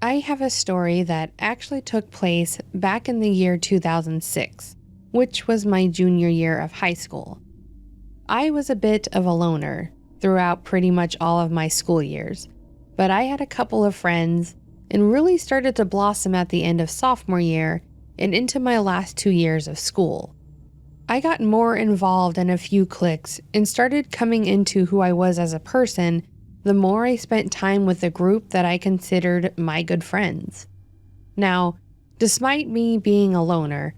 I have a story that actually took place back in the year 2006, which was my junior year of high school. I was a bit of a loner throughout pretty much all of my school years, but I had a couple of friends and really started to blossom at the end of sophomore year and into my last 2 years of school. I got more involved in a few cliques and started coming into who I was as a person the more I spent time with the group that I considered my good friends. Now, despite me being a loner,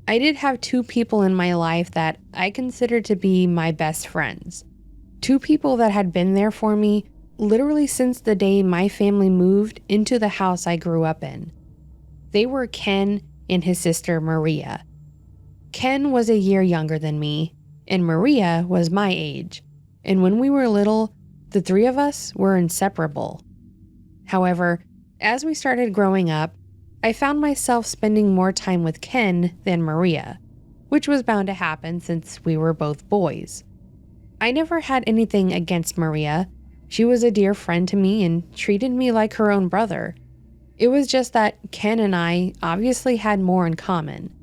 I did have 2 people in my life that I considered to be my best friends. 2 people that had been there for me literally since the day my family moved into the house I grew up in. They were Ken and his sister Maria. Ken was a year younger than me, and Maria was my age, and when we were little, the 3 of us were inseparable. However, as we started growing up, I found myself spending more time with Ken than Maria, which was bound to happen since we were both boys. I never had anything against Maria. She was a dear friend to me and treated me like her own brother. It was just that Ken and I obviously had more in common.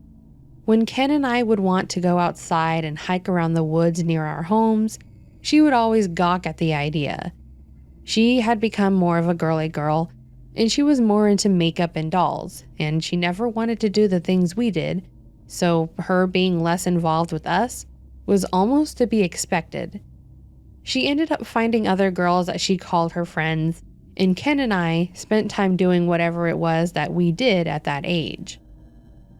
When Ken and I would want to go outside and hike around the woods near our homes, she would always gawk at the idea. She had become more of a girly girl, and she was more into makeup and dolls, and she never wanted to do the things we did, so her being less involved with us was almost to be expected. She ended up finding other girls that she called her friends, and Ken and I spent time doing whatever it was that we did at that age.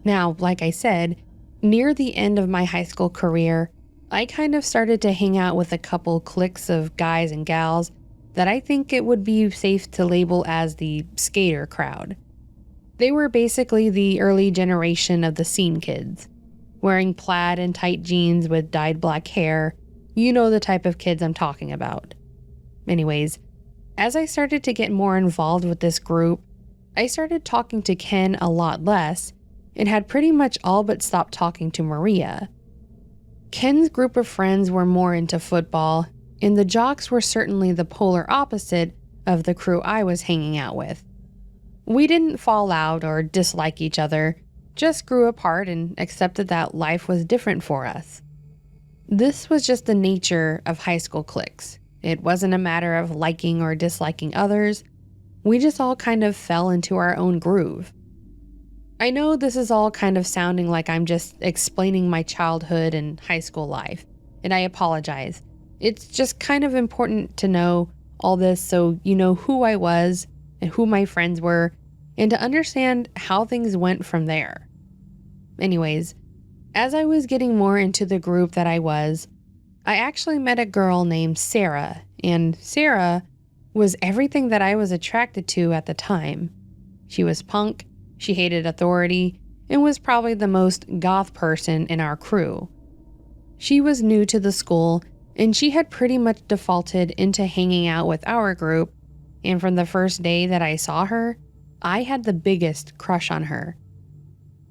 Now, like I said, near the end of my high school career, I kind of started to hang out with a couple cliques of guys and gals that I think it would be safe to label as the skater crowd. They were basically the early generation of the scene kids, wearing plaid and tight jeans with dyed black hair. You know the type of kids I'm talking about. Anyways, as I started to get more involved with this group, I started talking to Ken a lot less and had pretty much all but stopped talking to Maria. Ken's group of friends were more into football, and the jocks were certainly the polar opposite of the crew I was hanging out with. We didn't fall out or dislike each other, just grew apart and accepted that life was different for us. This was just the nature of high school cliques. It wasn't a matter of liking or disliking others. We just all kind of fell into our own groove. I know this is all kind of sounding like I'm just explaining my childhood and high school life, and I apologize. It's just kind of important to know all this so you know who I was and who my friends were, and to understand how things went from there. Anyways, as I was getting more into the group that I was, I actually met a girl named Sarah, and Sarah was everything that I was attracted to at the time. She was punk, she hated authority, and was probably the most goth person in our crew. She was new to the school, and she had pretty much defaulted into hanging out with our group, and from the first day that I saw her, I had the biggest crush on her.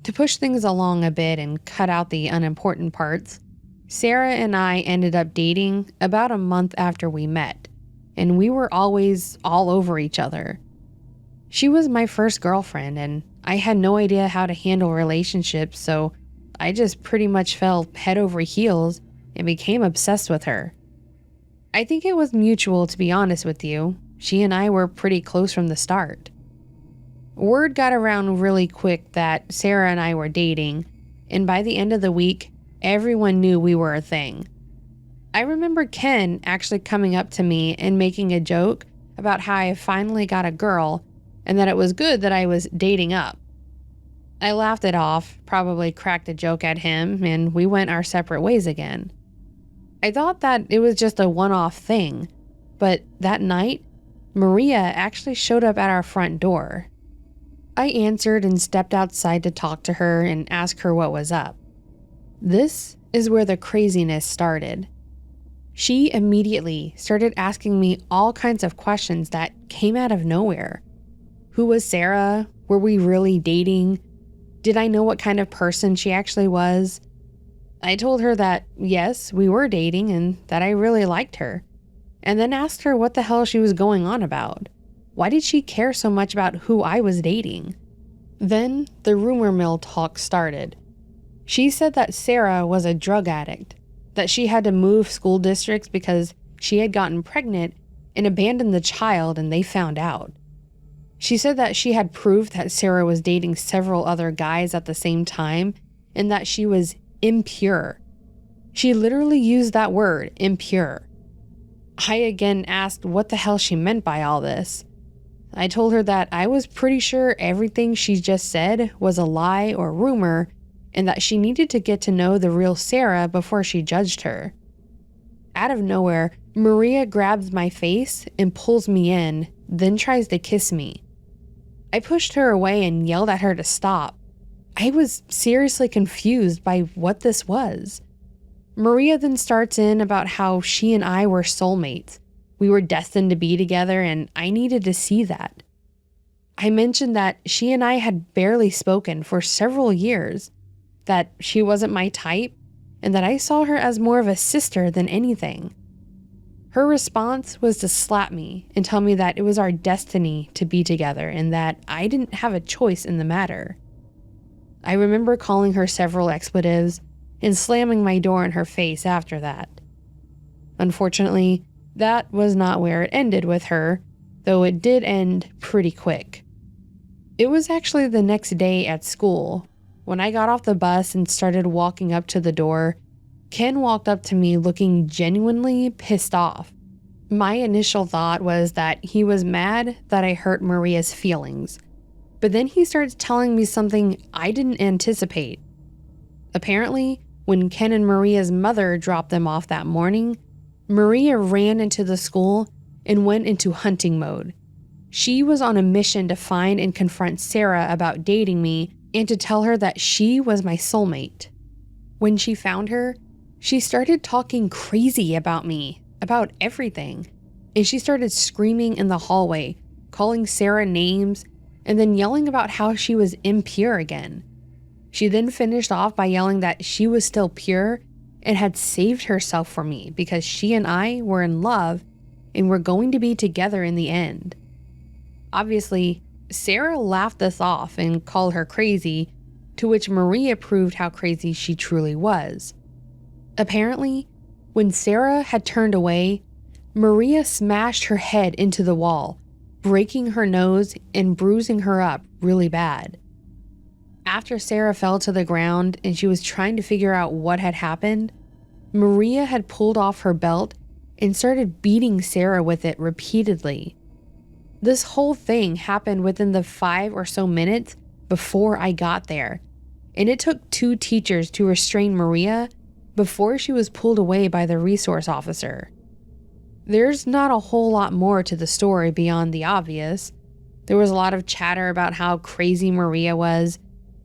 To push things along a bit and cut out the unimportant parts, Sarah and I ended up dating about a month after we met, and we were always all over each other. She was my first girlfriend, and I had no idea how to handle relationships, so I just pretty much fell head over heels and became obsessed with her. I think it was mutual, to be honest with you. She and I were pretty close from the start. Word got around really quick that Sarah and I were dating, and by the end of the week, everyone knew we were a thing. I remember Ken actually coming up to me and making a joke about how I finally got a girl and that it was good that I was dating up. I laughed it off, probably cracked a joke at him, and we went our separate ways again. I thought that it was just a one-off thing, but that night, Maria actually showed up at our front door. I answered and stepped outside to talk to her and ask her what was up. This is where the craziness started. She immediately started asking me all kinds of questions that came out of nowhere. Who was Sarah? Were we really dating? Did I know what kind of person she actually was? I told her that, yes, we were dating and that I really liked her, and then asked her what the hell she was going on about. Why did she care so much about who I was dating? Then the rumor mill talk started. She said that Sarah was a drug addict, that she had to move school districts because she had gotten pregnant and abandoned the child and they found out. She said that she had proof that Sarah was dating several other guys at the same time and that she was impure. She literally used that word, impure. I again asked what the hell she meant by all this. I told her that I was pretty sure everything she just said was a lie or rumor and that she needed to get to know the real Sarah before she judged her. Out of nowhere, Maria grabs my face and pulls me in, then tries to kiss me. I pushed her away and yelled at her to stop. I was seriously confused by what this was. Maria then starts in about how she and I were soulmates. We were destined to be together and I needed to see that. I mentioned that she and I had barely spoken for several years, that she wasn't my type, and that I saw her as more of a sister than anything. Her response was to slap me and tell me that it was our destiny to be together and that I didn't have a choice in the matter. I remember calling her several expletives and slamming my door in her face after that. Unfortunately, that was not where it ended with her, though it did end pretty quick. It was actually the next day at school. When I got off the bus and started walking up to the door, Ken walked up to me looking genuinely pissed off. My initial thought was that he was mad that I hurt Maria's feelings, but then he starts telling me something I didn't anticipate. Apparently, when Ken and Maria's mother dropped them off that morning, Maria ran into the school and went into hunting mode. She was on a mission to find and confront Sarah about dating me and to tell her that she was my soulmate. When she found her, she started talking crazy about me, about everything, and she started screaming in the hallway, calling Sarah names, and then yelling about how she was impure again. She then finished off by yelling that she was still pure and had saved herself for me because she and I were in love and were going to be together in the end. Obviously, Sarah laughed this off and called her crazy, to which Maria proved how crazy she truly was. Apparently, when Sarah had turned away, Maria smashed her head into the wall, breaking her nose and bruising her up really bad. After Sarah fell to the ground and she was trying to figure out what had happened, Maria had pulled off her belt and started beating Sarah with it repeatedly. This whole thing happened within the 5 or so minutes before I got there, and it took 2 teachers to restrain Maria before she was pulled away by the resource officer. There's not a whole lot more to the story beyond the obvious. There was a lot of chatter about how crazy Maria was,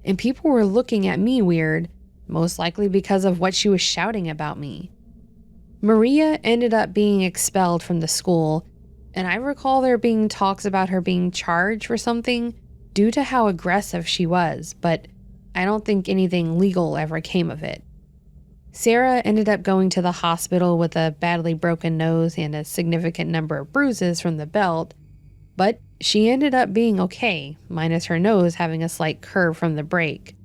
and people were looking at me weird, most likely because of what she was shouting about me. Maria ended up being expelled from the school, and I recall there being talks about her being charged for something due to how aggressive she was, but I don't think anything legal ever came of it. Sarah ended up going to the hospital with a badly broken nose and a significant number of bruises from the belt, but she ended up being okay, minus her nose having a slight curve from the break.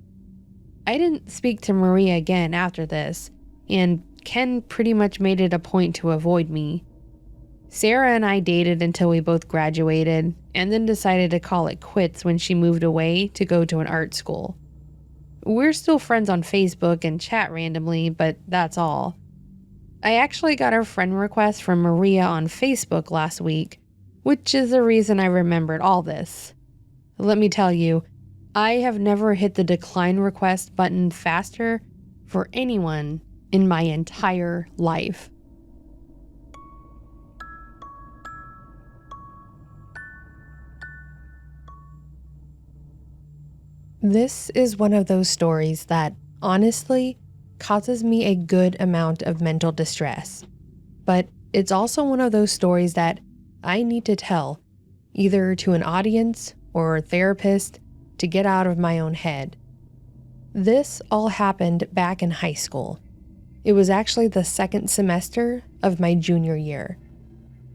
I didn't speak to Maria again after this, and Ken pretty much made it a point to avoid me. Sarah and I dated until we both graduated, and then decided to call it quits when she moved away to go to an art school. We're still friends on Facebook and chat randomly, but that's all. I actually got a friend request from Maria on Facebook last week, which is the reason I remembered all this. Let me tell you, I have never hit the decline request button faster for anyone in my entire life. This is one of those stories that, honestly, causes me a good amount of mental distress. But it's also one of those stories that I need to tell, either to an audience or a therapist, to get out of my own head. This all happened back in high school. It was actually the 2nd semester of my junior year.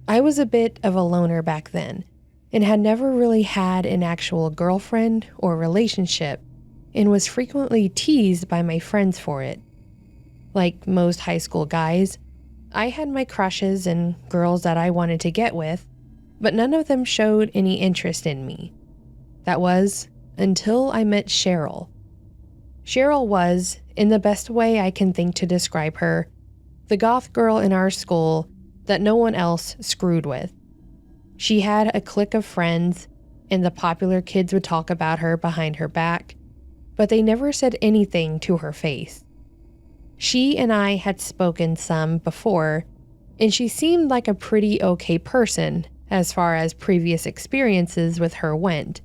I was a bit of a loner back then, and had never really had an actual girlfriend or relationship and was frequently teased by my friends for it. Like most high school guys, I had my crushes and girls that I wanted to get with, but none of them showed any interest in me. That was until I met Cheryl. Cheryl was, in the best way I can think to describe her, the goth girl in our school that no one else screwed with. She had a clique of friends, and the popular kids would talk about her behind her back, but they never said anything to her face. She and I had spoken some before, and she seemed like a pretty okay person as far as previous experiences with her went.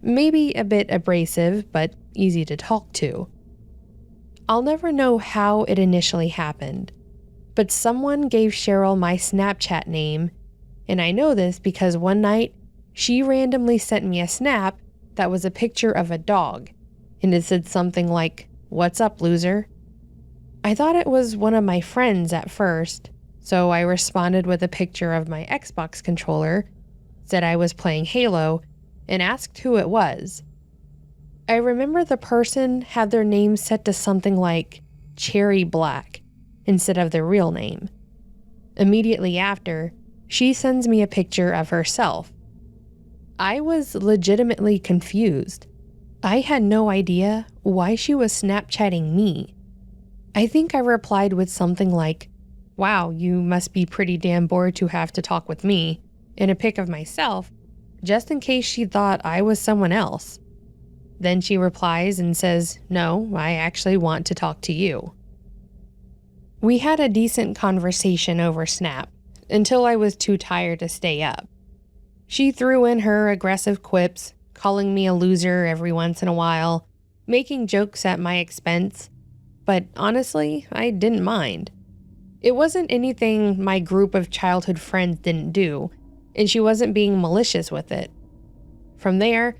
Maybe a bit abrasive, but easy to talk to. I'll never know how it initially happened, but someone gave Cheryl my Snapchat name, and I know this because one night she randomly sent me a snap that was a picture of a dog, and it said something like, "What's up, loser?" I thought it was one of my friends at first, so I responded with a picture of my Xbox controller, said I was playing Halo, and asked who it was. I remember the person had their name set to something like Cherry Black instead of their real name. Immediately after, she sends me a picture of herself. I was legitimately confused. I had no idea why she was Snapchatting me. I think I replied with something like, "Wow, you must be pretty damn bored to have to talk with me," and a pic of myself, just in case she thought I was someone else. Then she replies and says, "No, I actually want to talk to you." We had a decent conversation over Snap, until I was too tired to stay up. She threw in her aggressive quips, calling me a loser every once in a while, making jokes at my expense, but honestly, I didn't mind. It wasn't anything my group of childhood friends didn't do, and she wasn't being malicious with it. From there,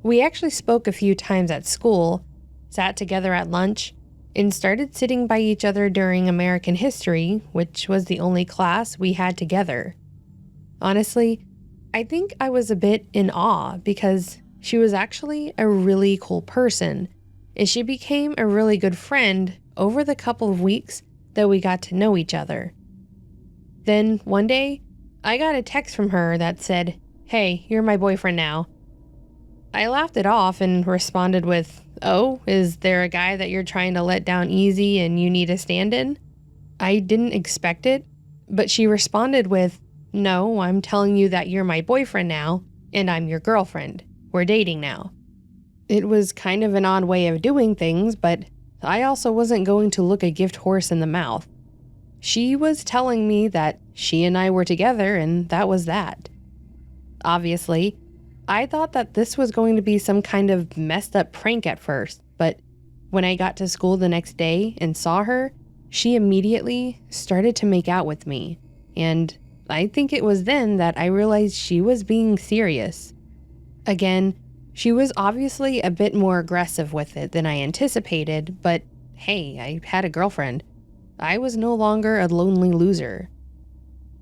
we actually spoke a few times at school, sat together at lunch, and started sitting by each other during American history, which was the only class we had together. Honestly, I think I was a bit in awe because she was actually a really cool person, and she became a really good friend over the couple of weeks that we got to know each other. Then, one day, I got a text from her that said, "Hey, you're my boyfriend now." I laughed it off and responded with, "Oh, is there a guy that you're trying to let down easy and you need a stand-in?" I didn't expect it, but she responded with, "No, I'm telling you that you're my boyfriend now, and I'm your girlfriend. We're dating now." It was kind of an odd way of doing things, but I also wasn't going to look a gift horse in the mouth. She was telling me that she and I were together, and that was that. Obviously, I thought that this was going to be some kind of messed up prank at first, but when I got to school the next day and saw her, she immediately started to make out with me, and I think it was then that I realized she was being serious. Again, she was obviously a bit more aggressive with it than I anticipated, but hey, I had a girlfriend. I was no longer a lonely loser.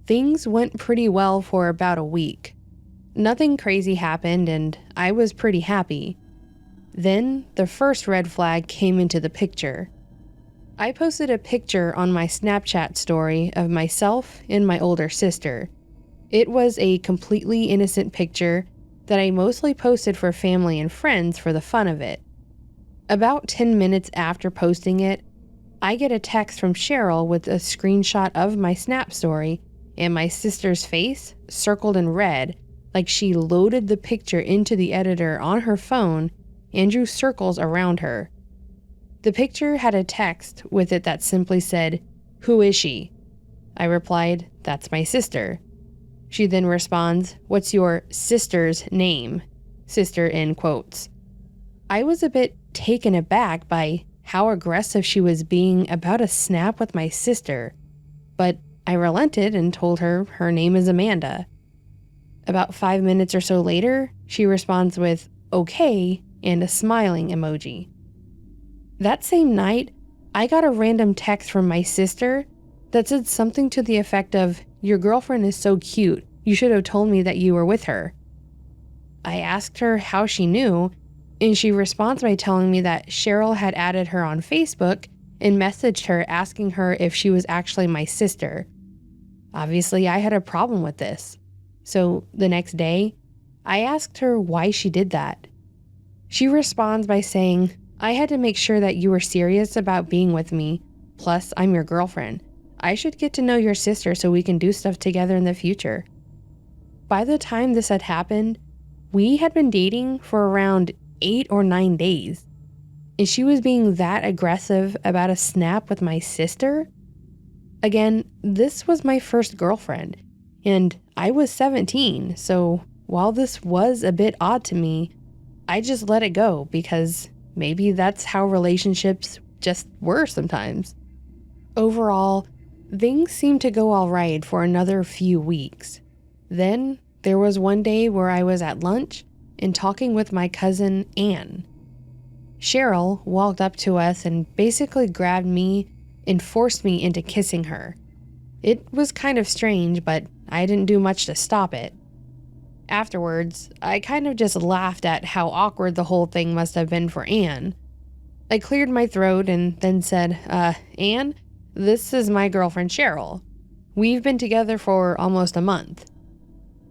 Things went pretty well for about a week. Nothing crazy happened, and I was pretty happy. Then, the first red flag came into the picture. I posted a picture on my Snapchat story of myself and my older sister. It was a completely innocent picture that I mostly posted for family and friends for the fun of it. About 10 minutes after posting it, I get a text from Cheryl with a screenshot of my Snap story and my sister's face circled in red, like she loaded the picture into the editor on her phone and drew circles around her. The picture had a text with it that simply said, "Who is she?" I replied, "That's my sister." She then responds, "What's your sister's name?" Sister in quotes. I was a bit taken aback by how aggressive she was being about a snap with my sister, but I relented and told her her name is Amanda. About 5 minutes or so later, she responds with "okay" and a smiling emoji. That same night, I got a random text from my sister that said something to the effect of, "Your girlfriend is so cute, you should have told me that you were with her." I asked her how she knew, and she responds by telling me that Cheryl had added her on Facebook and messaged her asking her if she was actually my sister. Obviously, I had a problem with this. So the next day, I asked her why she did that. She responds by saying, "I had to make sure that you were serious about being with me. Plus, I'm your girlfriend. I should get to know your sister so we can do stuff together in the future." By the time this had happened, we had been dating for around 8 or 9 days. And she was being that aggressive about a snap with my sister? Again, this was my first girlfriend, and I was 17, so while this was a bit odd to me, I just let it go because maybe that's how relationships just were sometimes. Overall, things seemed to go all right for another few weeks. Then there was one day where I was at lunch and talking with my cousin Anne. Cheryl walked up to us and basically grabbed me and forced me into kissing her. It was kind of strange, but I didn't do much to stop it. Afterwards, I kind of just laughed at how awkward the whole thing must have been for Anne. I cleared my throat and then said, Anne, this is my girlfriend Cheryl. We've been together for almost a month."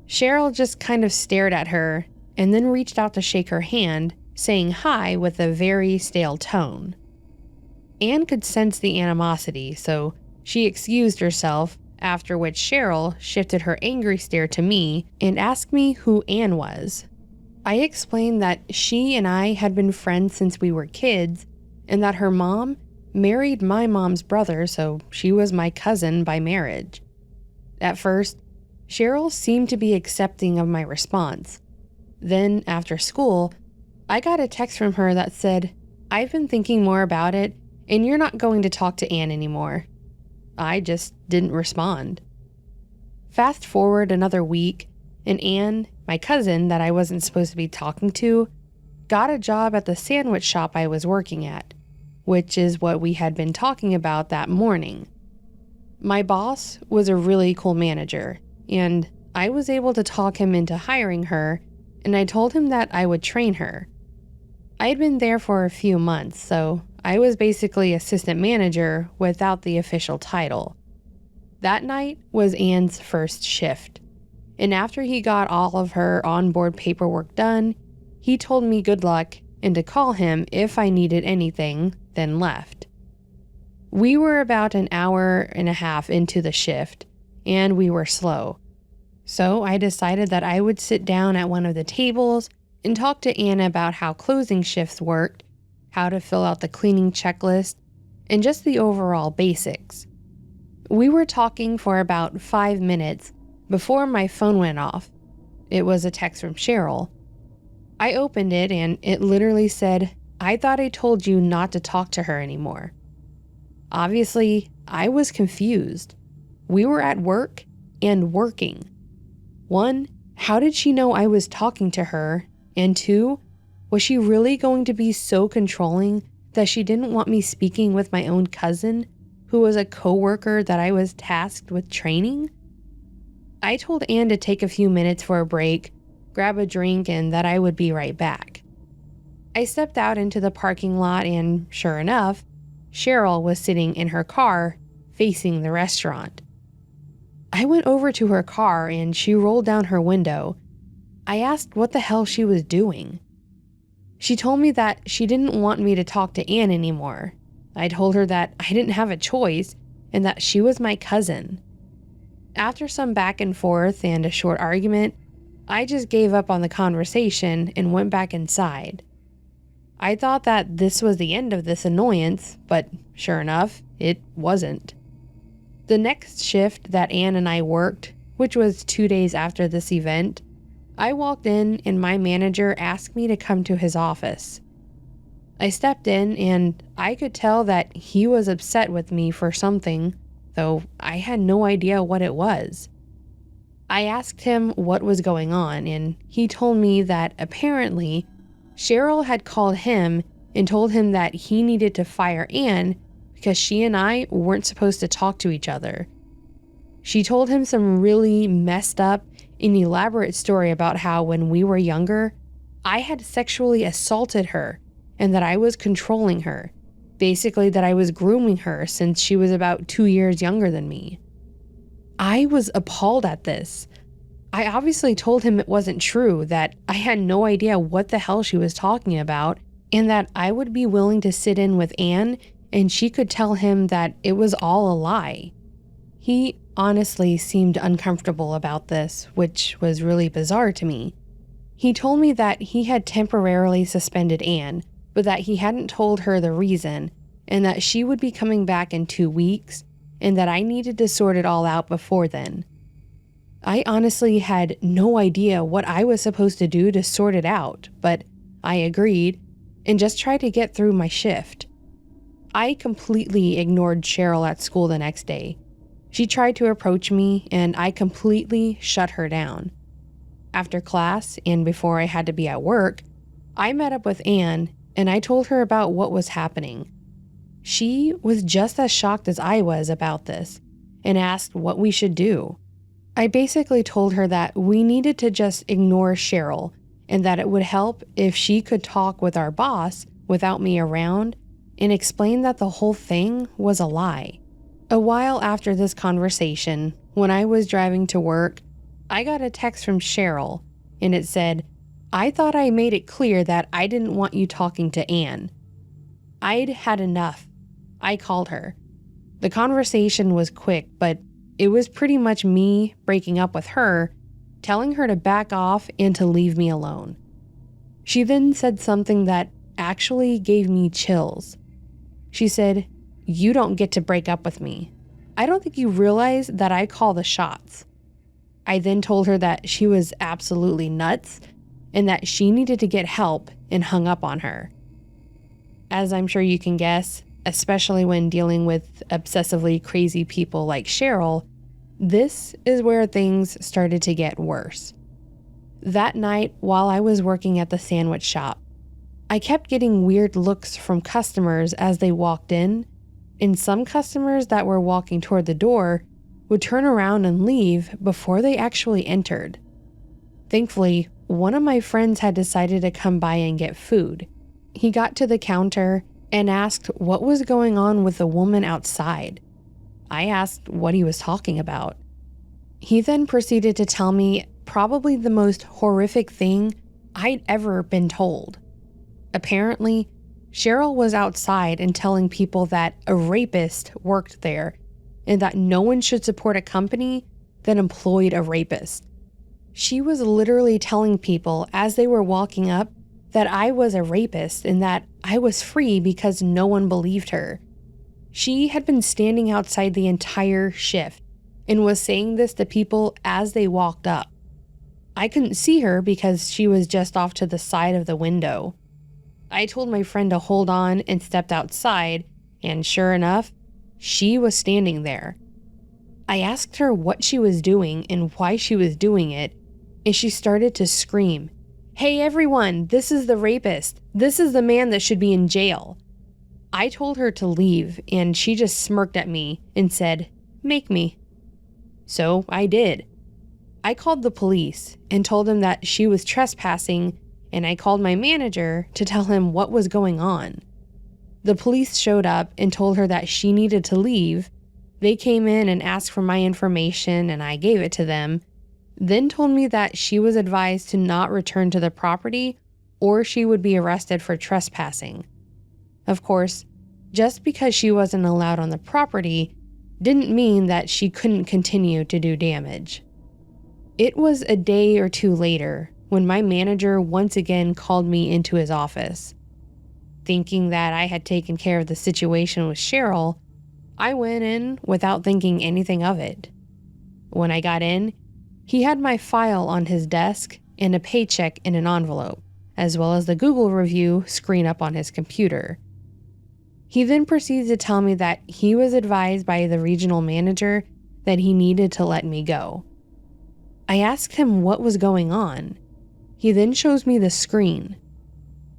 Cheryl just kind of stared at her and then reached out to shake her hand, saying hi with a very stale tone. Anne could sense the animosity, so she excused herself, after which Cheryl shifted her angry stare to me and asked me who Anne was. I explained that she and I had been friends since we were kids, and that her mom married my mom's brother, so she was my cousin by marriage. At first, Cheryl seemed to be accepting of my response. Then, after school, I got a text from her that said, "I've been thinking more about it, and you're not going to talk to Anne anymore." I just didn't respond. Fast forward another week, and Anne, my cousin that I wasn't supposed to be talking to, got a job at the sandwich shop I was working at, which is what we had been talking about that morning. My boss was a really cool manager, and I was able to talk him into hiring her, and I told him that I would train her. I had been there for a few months, so I was basically assistant manager without the official title. That night was Anne's first shift, and after he got all of her onboard paperwork done, he told me good luck and to call him if I needed anything, then left. We were about an hour and a half into the shift, and we were slow. So I decided that I would sit down at one of the tables and talk to Anna about how closing shifts worked, how to fill out the cleaning checklist, and just the overall basics. We were talking for about 5 minutes before my phone went off. It was a text from Cheryl. I opened it and it literally said, "I thought I told you not to talk to her anymore." Obviously, I was confused. We were at work and working. 1, how did she know I was talking to her? And 2, was she really going to be so controlling that she didn't want me speaking with my own cousin, who was a coworker that I was tasked with training? I told Anne to take a few minutes for a break, grab a drink, and that I would be right back. I stepped out into the parking lot and, sure enough, Cheryl was sitting in her car facing the restaurant. I went over to her car and she rolled down her window. I asked what the hell she was doing. She told me that she didn't want me to talk to Anne anymore. I told her that I didn't have a choice and that she was my cousin. After some back and forth and a short argument, I just gave up on the conversation and went back inside. I thought that this was the end of this annoyance, but sure enough, it wasn't. The next shift that Anne and I worked, which was 2 days after this event, I walked in and my manager asked me to come to his office. I stepped in and I could tell that he was upset with me for something, though I had no idea what it was. I asked him what was going on, and he told me that apparently Cheryl had called him and told him that he needed to fire Anne because she and I weren't supposed to talk to each other. She told him some really messed up an elaborate story about how when we were younger, I had sexually assaulted her and that I was controlling her. Basically, that I was grooming her since she was about 2 years younger than me. I was appalled at this. I obviously told him it wasn't true, that I had no idea what the hell she was talking about, and that I would be willing to sit in with Anne and she could tell him that it was all a lie. He honestly seemed uncomfortable about this, which was really bizarre to me. He told me that he had temporarily suspended Anne, but that he hadn't told her the reason, and that she would be coming back in 2 weeks, and that I needed to sort it all out before then. I honestly had no idea what I was supposed to do to sort it out, but I agreed and just tried to get through my shift. I completely ignored Cheryl at school the next day. She tried to approach me, and I completely shut her down. After class, and before I had to be at work, I met up with Anne, and I told her about what was happening. She was just as shocked as I was about this, and asked what we should do. I basically told her that we needed to just ignore Cheryl, and that it would help if she could talk with our boss without me around, and explain that the whole thing was a lie. A while after this conversation, when I was driving to work, I got a text from Cheryl, and it said, "I thought I made it clear that I didn't want you talking to Anne." I'd had enough. I called her. The conversation was quick, but it was pretty much me breaking up with her, telling her to back off and to leave me alone. She then said something that actually gave me chills. She said, "You don't get to break up with me. I don't think you realize that I call the shots." I then told her that she was absolutely nuts and that she needed to get help, and hung up on her. As I'm sure you can guess, especially when dealing with obsessively crazy people like Cheryl, this is where things started to get worse. That night, while I was working at the sandwich shop, I kept getting weird looks from customers as they walked in, and some customers that were walking toward the door would turn around and leave before they actually entered. Thankfully, one of my friends had decided to come by and get food. He got to the counter and asked what was going on with the woman outside. I asked what he was talking about. He then proceeded to tell me probably the most horrific thing I'd ever been told. Apparently, Cheryl was outside and telling people that a rapist worked there and that no one should support a company that employed a rapist. She was literally telling people as they were walking up that I was a rapist and that I was free because no one believed her. She had been standing outside the entire shift and was saying this to people as they walked up. I couldn't see her because she was just off to the side of the window. I told my friend to hold on and stepped outside, and sure enough, she was standing there. I asked her what she was doing and why she was doing it, and she started to scream, "Hey everyone, this is the rapist. This is the man that should be in jail." I told her to leave, and she just smirked at me and said, "Make me." So I did. I called the police and told them that she was trespassing, and I called my manager to tell him what was going on. The police showed up and told her that she needed to leave. They came in and asked for my information, and I gave it to them, then told me that she was advised to not return to the property or she would be arrested for trespassing. Of course, just because she wasn't allowed on the property didn't mean that she couldn't continue to do damage. It was a day or two later when my manager once again called me into his office. Thinking that I had taken care of the situation with Cheryl, I went in without thinking anything of it. When I got in, he had my file on his desk and a paycheck in an envelope, as well as the Google review screen up on his computer. He then proceeded to tell me that he was advised by the regional manager that he needed to let me go. I asked him what was going on. He then shows me the screen.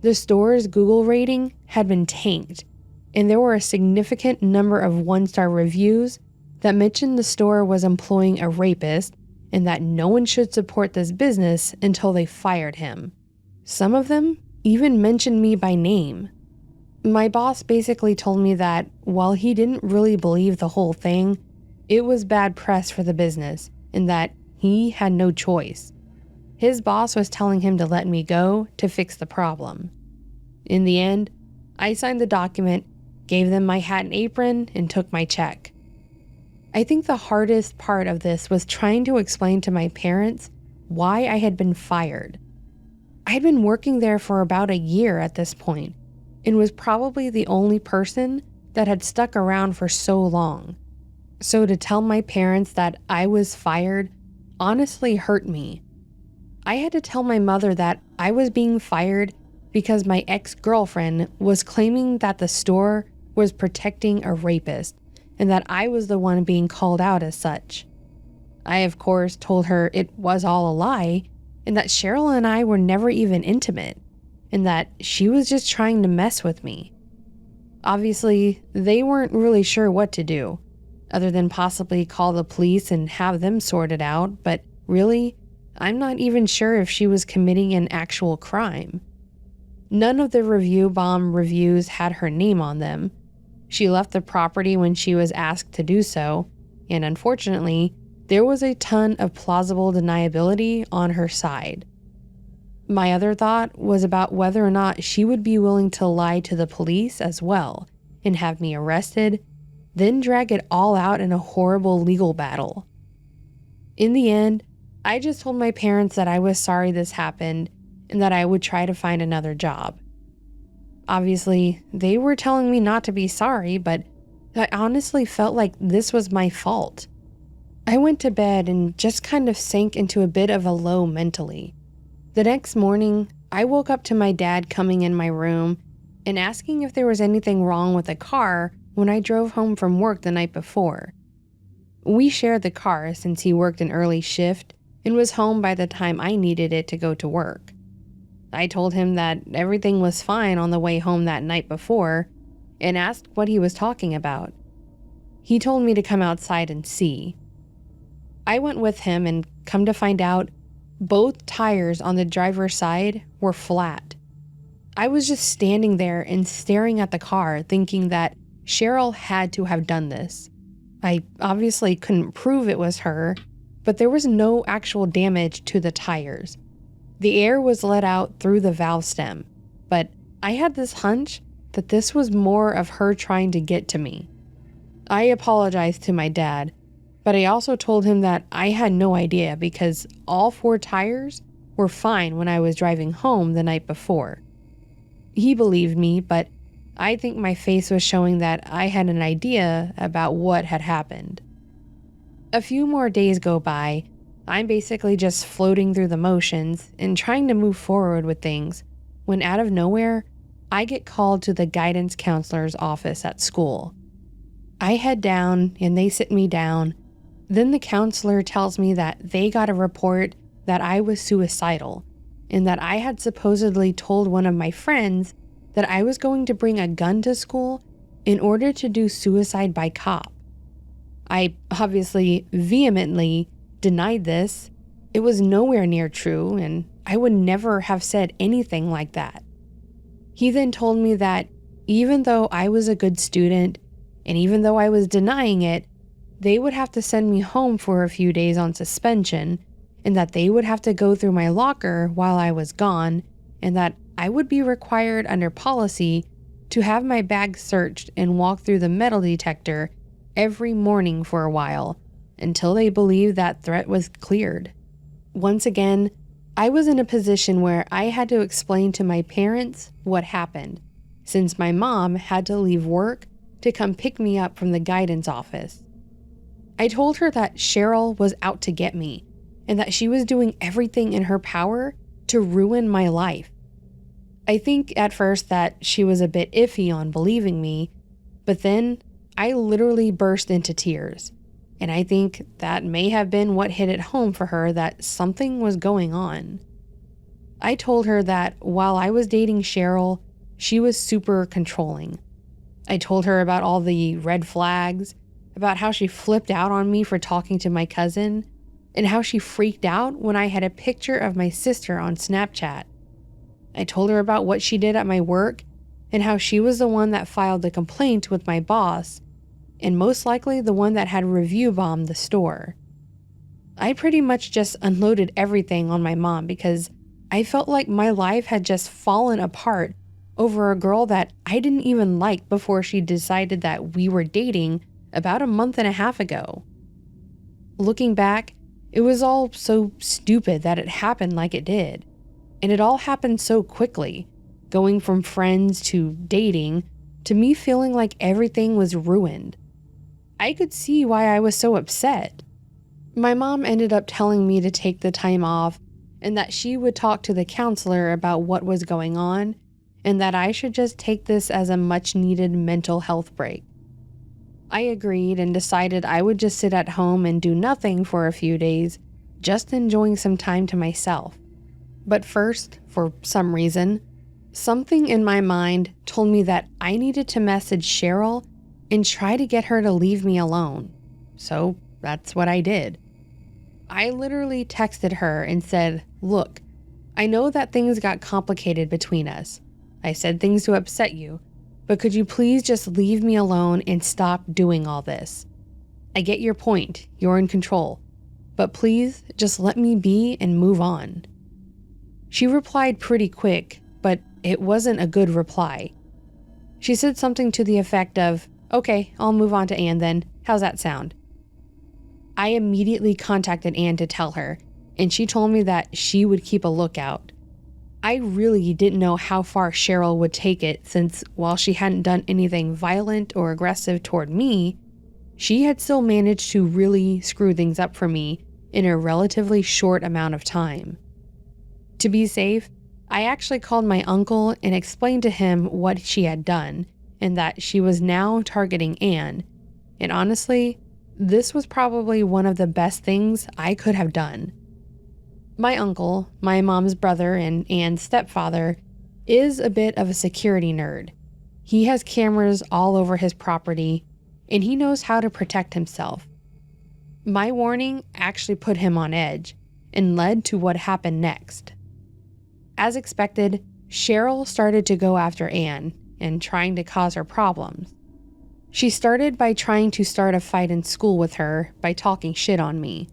The store's Google rating had been tanked, and there were a significant number of one-star reviews that mentioned the store was employing a rapist and that no one should support this business until they fired him. Some of them even mentioned me by name. My boss basically told me that while he didn't really believe the whole thing, it was bad press for the business and that he had no choice. His boss was telling him to let me go to fix the problem. In the end, I signed the document, gave them my hat and apron, and took my check. I think the hardest part of this was trying to explain to my parents why I had been fired. I had been working there for about a year at this point, and was probably the only person that had stuck around for so long. So to tell my parents that I was fired honestly hurt me. I had to tell my mother that I was being fired because my ex-girlfriend was claiming that the store was protecting a rapist and that I was the one being called out as such. I, of course, told her it was all a lie and that Cheryl and I were never even intimate and that she was just trying to mess with me. Obviously, they weren't really sure what to do, other than possibly call the police and have them sort it out, but really, I'm not even sure if she was committing an actual crime. None of the review bomb reviews had her name on them. She left the property when she was asked to do so, and unfortunately, there was a ton of plausible deniability on her side. My other thought was about whether or not she would be willing to lie to the police as well and have me arrested, then drag it all out in a horrible legal battle. In the end, I just told my parents that I was sorry this happened and that I would try to find another job. Obviously, they were telling me not to be sorry, but I honestly felt like this was my fault. I went to bed and just kind of sank into a bit of a low mentally. The next morning, I woke up to my dad coming in my room and asking if there was anything wrong with the car when I drove home from work the night before. We shared the car since he worked an early shift and was home by the time I needed it to go to work. I told him that everything was fine on the way home that night before and asked what he was talking about. He told me to come outside and see. I went with him and come to find out, both tires on the driver's side were flat. I was just standing there and staring at the car thinking that Cheryl had to have done this. I obviously couldn't prove it was her, but there was no actual damage to the tires. The air was let out through the valve stem, but I had this hunch that this was more of her trying to get to me. I apologized to my dad, but I also told him that I had no idea because all 4 tires were fine when I was driving home the night before. He believed me, but I think my face was showing that I had an idea about what had happened. A few more days go by. I'm basically just floating through the motions and trying to move forward with things when out of nowhere, I get called to the guidance counselor's office at school. I head down and they sit me down. Then the counselor tells me that they got a report that I was suicidal and that I had supposedly told one of my friends that I was going to bring a gun to school in order to do suicide by cop. I obviously vehemently denied this. It was nowhere near true, and I would never have said anything like that. He then told me that even though I was a good student, and even though I was denying it, they would have to send me home for a few days on suspension, and that they would have to go through my locker while I was gone, and that I would be required under policy to have my bag searched and walk through the metal detector every morning for a while, until they believed that threat was cleared. Once again, I was in a position where I had to explain to my parents what happened, since my mom had to leave work to come pick me up from the guidance office. I told her that Cheryl was out to get me, and that she was doing everything in her power to ruin my life. I think at first that she was a bit iffy on believing me, but then I literally burst into tears. And I think that may have been what hit it home for her that something was going on. I told her that while I was dating Cheryl, she was super controlling. I told her about all the red flags, about how she flipped out on me for talking to my cousin, and how she freaked out when I had a picture of my sister on Snapchat. I told her about what she did at my work and how she was the one that filed the complaint with my boss, and most likely the one that had review bombed the store. I pretty much just unloaded everything on my mom because I felt like my life had just fallen apart over a girl that I didn't even like before she decided that we were dating about a month and a half ago. Looking back, it was all so stupid that it happened like it did. And it all happened so quickly, going from friends to dating to me feeling like everything was ruined. I could see why I was so upset. My mom ended up telling me to take the time off and that she would talk to the counselor about what was going on and that I should just take this as a much-needed mental health break. I agreed and decided I would just sit at home and do nothing for a few days, just enjoying some time to myself. But first, for some reason, something in my mind told me that I needed to message Cheryl and try to get her to leave me alone. So that's what I did. I literally texted her and said, "Look, I know that things got complicated between us. I said things to upset you, but could you please just leave me alone and stop doing all this? I get your point, you're in control, but please just let me be and move on." She replied pretty quick, but it wasn't a good reply. She said something to the effect of, "Okay, I'll move on to Anne then. How's that sound?" I immediately contacted Anne to tell her, and she told me that she would keep a lookout. I really didn't know how far Cheryl would take it since while she hadn't done anything violent or aggressive toward me, she had still managed to really screw things up for me in a relatively short amount of time. To be safe, I actually called my uncle and explained to him what she had done and that she was now targeting Anne, and honestly, this was probably one of the best things I could have done. My uncle, my mom's brother and Anne's stepfather, is a bit of a security nerd. He has cameras all over his property, and he knows how to protect himself. My warning actually put him on edge and led to what happened next. As expected, Cheryl started to go after Anne and trying to cause her problems. She started by trying to start a fight in school with her by talking shit on me.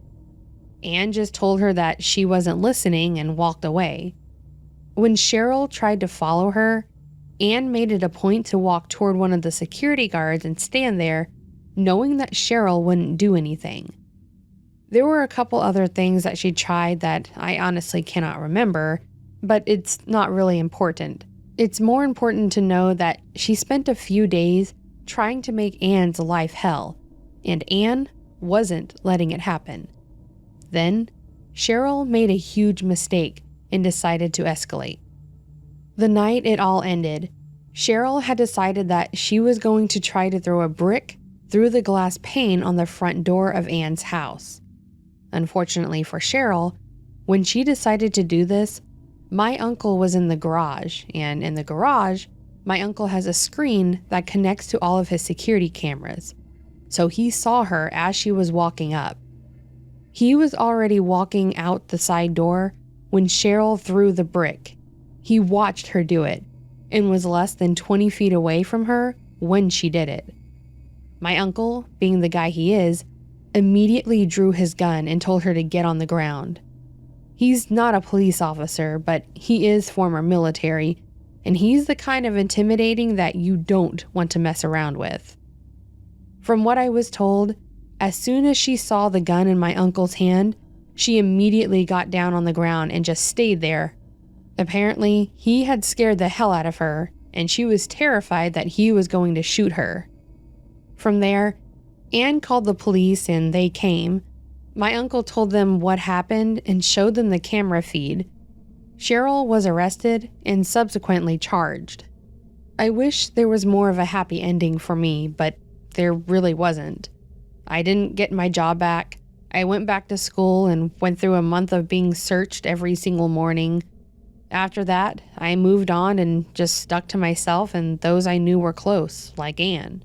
Anne just told her that she wasn't listening and walked away. When Cheryl tried to follow her, Anne made it a point to walk toward one of the security guards and stand there, knowing that Cheryl wouldn't do anything. There were a couple other things that she tried that I honestly cannot remember, but it's not really important. It's more important to know that she spent a few days trying to make Anne's life hell, and Anne wasn't letting it happen. Then, Cheryl made a huge mistake and decided to escalate. The night it all ended, Cheryl had decided that she was going to try to throw a brick through the glass pane on the front door of Anne's house. Unfortunately for Cheryl, when she decided to do this, my uncle was in the garage, and in the garage, my uncle has a screen that connects to all of his security cameras, so he saw her as she was walking up. He was already walking out the side door when Cheryl threw the brick. He watched her do it and was less than 20 feet away from her when she did it. My uncle, being the guy he is, immediately drew his gun and told her to get on the ground. He's not a police officer, but he is former military, and he's the kind of intimidating that you don't want to mess around with. From what I was told, as soon as she saw the gun in my uncle's hand, she immediately got down on the ground and just stayed there. Apparently, he had scared the hell out of her, and she was terrified that he was going to shoot her. From there, Anne called the police and they came. My uncle told them what happened and showed them the camera feed. Cheryl was arrested and subsequently charged. I wish there was more of a happy ending for me, but there really wasn't. I didn't get my job back. I went back to school and went through a month of being searched every single morning. After that, I moved on and just stuck to myself and those I knew were close, like Anne.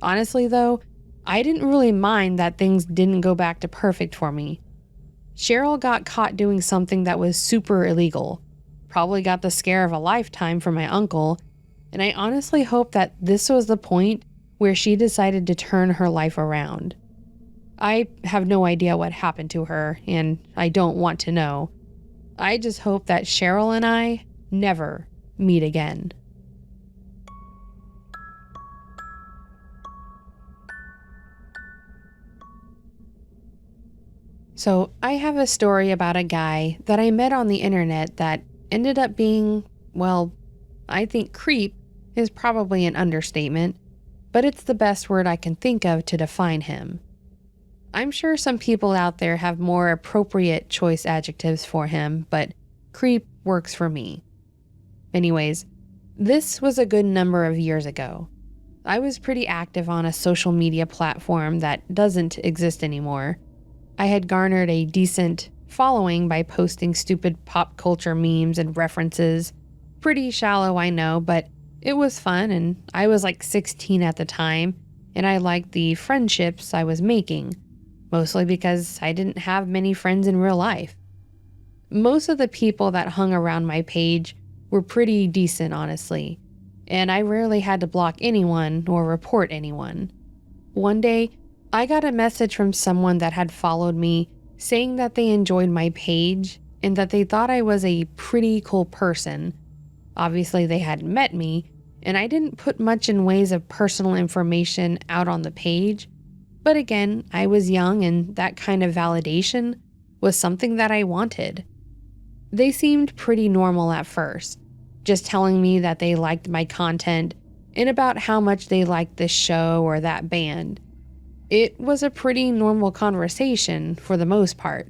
Honestly though, I didn't really mind that things didn't go back to perfect for me. Cheryl got caught doing something that was super illegal, probably got the scare of a lifetime from my uncle, and I honestly hope that this was the point where she decided to turn her life around. I have no idea what happened to her, and I don't want to know. I just hope that Cheryl and I never meet again. So, I have a story about a guy that I met on the internet that ended up being, well, I think creep is probably an understatement, but it's the best word I can think of to define him. I'm sure some people out there have more appropriate choice adjectives for him, but creep works for me. Anyways, this was a good number of years ago. I was pretty active on a social media platform that doesn't exist anymore. I had garnered a decent following by posting stupid pop culture memes and references. Pretty shallow, I know, but it was fun, and I was like 16 at the time, and I liked the friendships I was making, mostly because I didn't have many friends in real life. Most of the people that hung around my page were pretty decent, honestly, and I rarely had to block anyone or report anyone. One day, I got a message from someone that had followed me saying that they enjoyed my page and that they thought I was a pretty cool person. Obviously, they hadn't met me, and I didn't put much in ways of personal information out on the page. But again, I was young, and that kind of validation was something that I wanted. They seemed pretty normal at first, just telling me that they liked my content and about how much they liked this show or that band. It was a pretty normal conversation for the most part.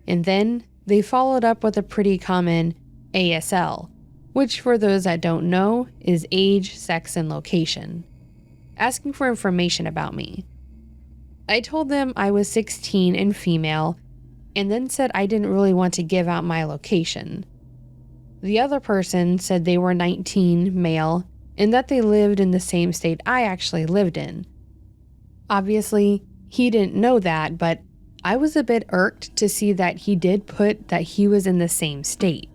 And then they followed up with a pretty common ASL, which for those that don't know is age, sex, and location, asking for information about me. I told them I was 16 and female, and then said I didn't really want to give out my location. The other person said they were 19, male, and that they lived in the same state I actually lived in. Obviously, he didn't know that, but I was a bit irked to see that he did put that he was in the same state.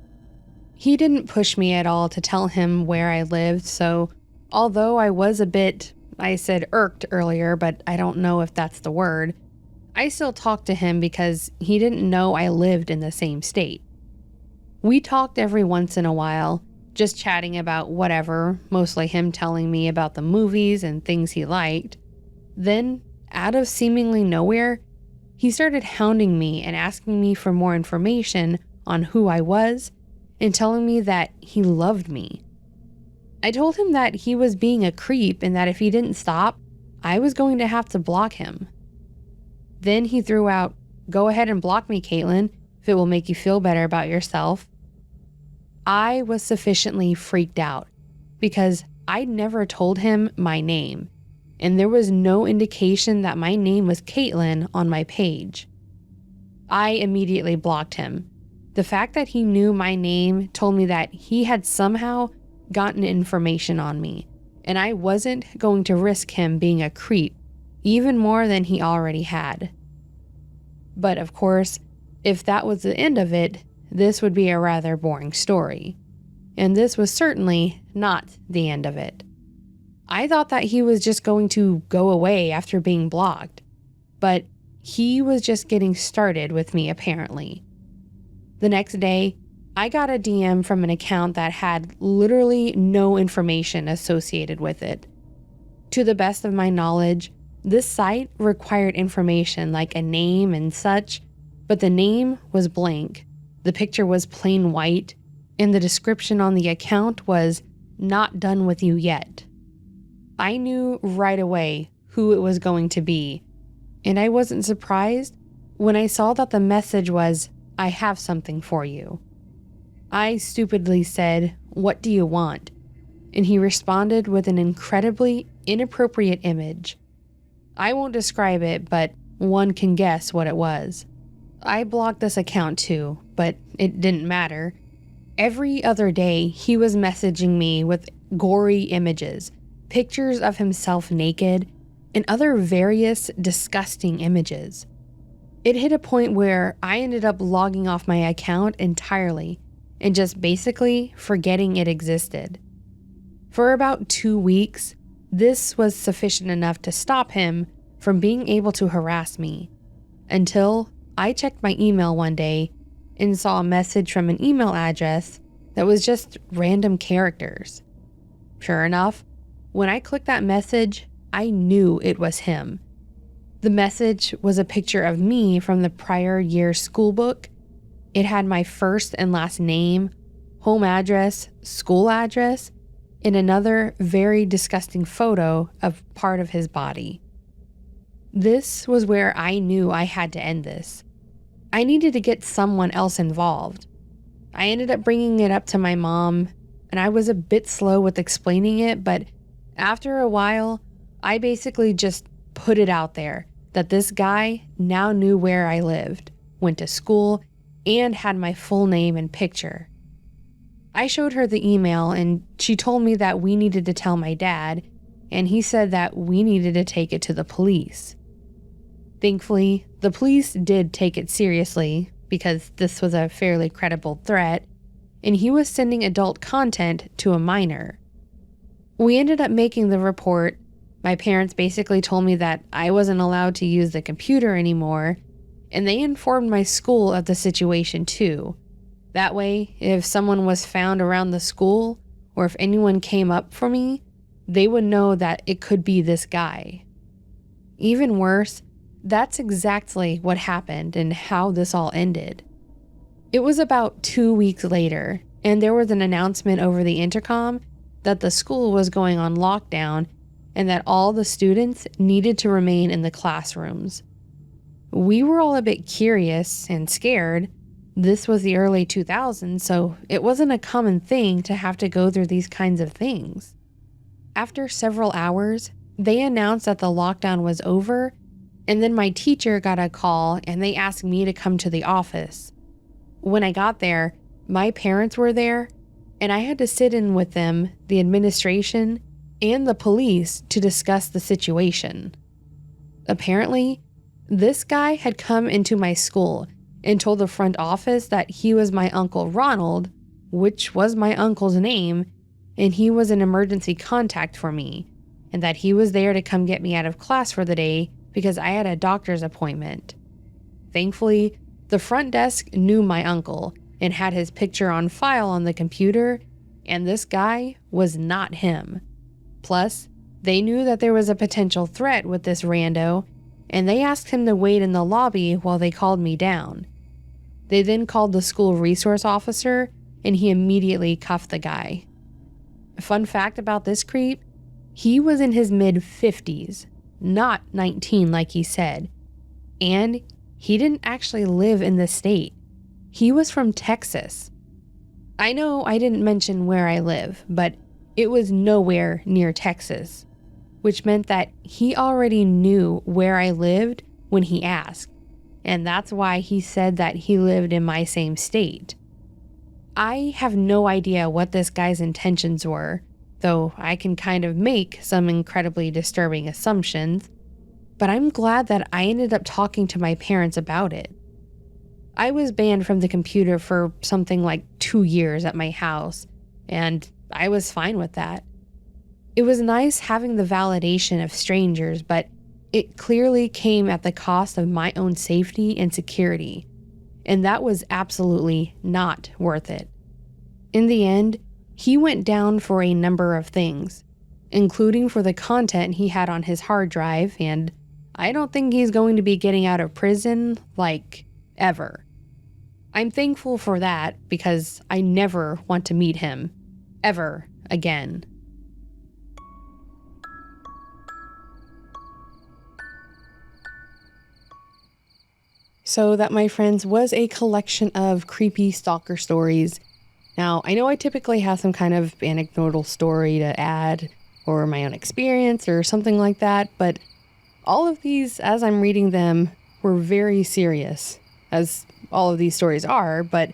He didn't push me at all to tell him where I lived, so although I was a bit, I said irked earlier, but I don't know if that's the word, I still talked to him because he didn't know I lived in the same state. We talked every once in a while, just chatting about whatever, mostly him telling me about the movies and things he liked. Then, out of seemingly nowhere, he started hounding me and asking me for more information on who I was and telling me that he loved me. I told him that he was being a creep and that if he didn't stop, I was going to have to block him. Then he threw out, "Go ahead and block me, Katelyn, if it will make you feel better about yourself." I was sufficiently freaked out because I'd never told him my name, and there was no indication that my name was Katelyn on my page. I immediately blocked him. The fact that he knew my name told me that he had somehow gotten information on me, and I wasn't going to risk him being a creep even more than he already had. But of course, if that was the end of it, this would be a rather boring story. And this was certainly not the end of it. I thought that he was just going to go away after being blocked, but he was just getting started with me apparently. The next day, I got a DM from an account that had literally no information associated with it. To the best of my knowledge, this site required information like a name and such, but the name was blank, the picture was plain white, and the description on the account was "not done with you yet." I knew right away who it was going to be, and I wasn't surprised when I saw that the message was, "I have something for you." I stupidly said, "What do you want?" And he responded with an incredibly inappropriate image. I won't describe it, but one can guess what it was. I blocked this account too, but it didn't matter. Every other day, he was messaging me with gory images, pictures of himself naked, and other various disgusting images. It hit a point where I ended up logging off my account entirely and just basically forgetting it existed. For about 2 weeks, this was sufficient enough to stop him from being able to harass me, until I checked my email one day and saw a message from an email address that was just random characters. Sure enough, when I clicked that message, I knew it was him. The message was a picture of me from the prior year's school book. It had my first and last name, home address, school address, and another very disgusting photo of part of his body. This was where I knew I had to end this. I needed to get someone else involved. I ended up bringing it up to my mom, and I was a bit slow with explaining it, but after a while, I basically just put it out there that this guy now knew where I lived, went to school, and had my full name and picture. I showed her the email, and she told me that we needed to tell my dad, and he said that we needed to take it to the police. Thankfully, the police did take it seriously because this was a fairly credible threat, and he was sending adult content to a minor. We ended up making the report. My parents basically told me that I wasn't allowed to use the computer anymore, and they informed my school of the situation too. That way, if someone was found around the school, or if anyone came up for me, they would know that it could be this guy. Even worse, that's exactly what happened and how this all ended. It was about 2 weeks later, and there was an announcement over the intercom that the school was going on lockdown and that all the students needed to remain in the classrooms. We were all a bit curious and scared. This was the early 2000s, so it wasn't a common thing to have to go through these kinds of things. After several hours, they announced that the lockdown was over, and then my teacher got a call and they asked me to come to the office. When I got there, my parents were there, and I had to sit in with them, the administration, and the police to discuss the situation. Apparently, this guy had come into my school and told the front office that he was my Uncle Ronald, which was my uncle's name, and he was an emergency contact for me, and that he was there to come get me out of class for the day because I had a doctor's appointment. Thankfully, the front desk knew my uncle and had his picture on file on the computer, and this guy was not him. Plus, they knew that there was a potential threat with this rando, and they asked him to wait in the lobby while they called me down. They then called the school resource officer, and he immediately cuffed the guy. A fun fact about this creep, he was in his mid-50s, not 19 like he said, and he didn't actually live in the state. He was from Texas. I know I didn't mention where I live, but it was nowhere near Texas, which meant that he already knew where I lived when he asked, and that's why he said that he lived in my same state. I have no idea what this guy's intentions were, though I can kind of make some incredibly disturbing assumptions, but I'm glad that I ended up talking to my parents about it. I was banned from the computer for something like 2 years at my house, and I was fine with that. It was nice having the validation of strangers, but it clearly came at the cost of my own safety and security, and that was absolutely not worth it. In the end, he went down for a number of things, including for the content he had on his hard drive, and I don't think he's going to be getting out of prison, ever. I'm thankful for that because I never want to meet him, ever again. So that, my friends, was a collection of creepy stalker stories. Now, I know I typically have some kind of anecdotal story to add, or my own experience, or something like that, but all of these, as I'm reading them, were very serious, as all of these stories are, but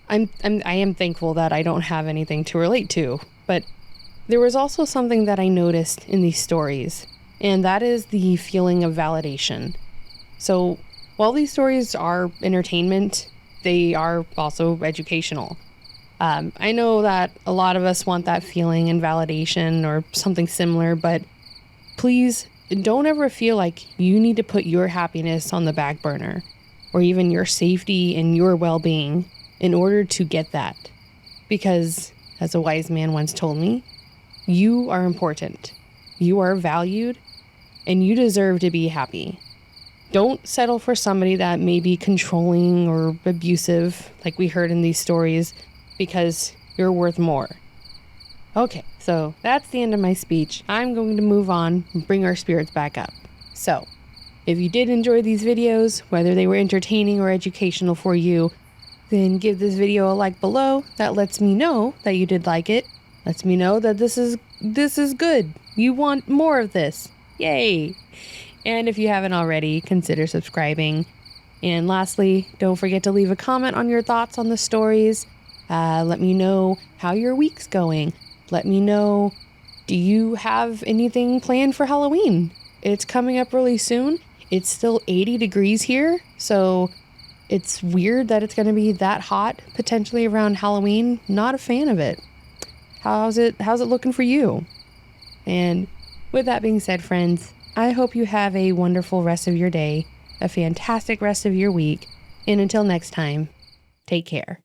I am thankful that I don't have anything to relate to. But there was also something that I noticed in these stories, and that is the feeling of validation. So while these stories are entertainment, they are also educational. I know that a lot of us want that feeling and validation or something similar, but please don't ever feel like you need to put your happiness on the back burner or even your safety and your well-being in order to get that. Because, as a wise man once told me, you are important, you are valued, and you deserve to be happy. Don't settle for somebody that may be controlling or abusive, like we heard in these stories, because you're worth more. Okay, so that's the end of my speech. I'm going to move on and bring our spirits back up. So, if you did enjoy these videos, whether they were entertaining or educational for you, then give this video a like below. That lets me know that you did like it. Lets me know that this is good. You want more of this. Yay! And if you haven't already, consider subscribing. And lastly, don't forget to leave a comment on your thoughts on the stories. Let me know how your week's going. Let me know, do you have anything planned for Halloween? It's coming up really soon. It's still 80 degrees here, so it's weird that it's going to be that hot potentially around Halloween. Not a fan of it. How's it looking for you? And with that being said, friends, I hope you have a wonderful rest of your day, a fantastic rest of your week, and until next time, take care.